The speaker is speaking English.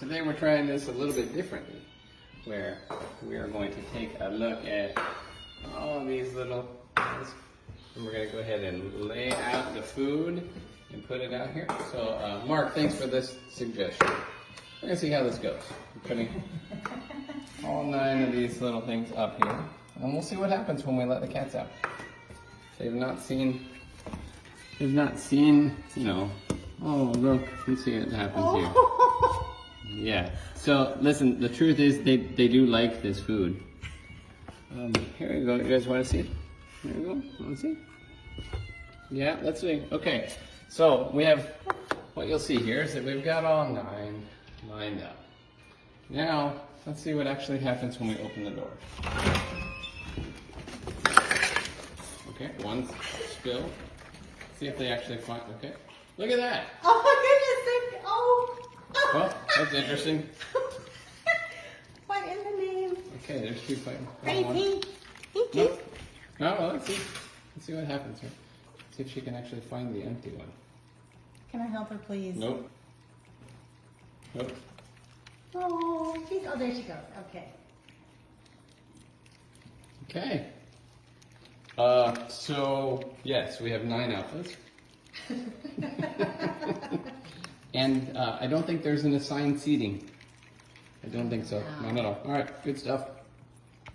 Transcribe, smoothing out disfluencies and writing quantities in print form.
today we're trying this a little bit differently, where we are going to take a look at all these little things, and we're going to go ahead and lay out the food and put it out here. So, Mark, thanks for this suggestion. We're going to see how this goes. We're putting all 9 of these little things up here, and we'll see what happens when we let the cats out. They've not seen, you know, oh look, let's see what happens here. Yeah, so listen, the truth is they do like this food. Here we go, you guys want to see it? Here we go, want to see? Yeah, let's see. Okay, so we have, what you'll see here is that we've got all 9 lined up. Now, let's see what actually happens when we open the door. Okay, one spill. See if they actually find, okay. Look at that. Oh my goodness, oh. Well, that's interesting. What in the name? Okay, there's 2 fighting. Crazy. Thank No, you. well, let's see. Let's see what happens here. See if she can actually find the empty one. Can I help her, please? Nope. Nope. Oh, there she goes. Okay. Okay. So, yes, we have 9 outfits. And I don't think there's an assigned seating. I don't think so. Not at all. All right, good stuff.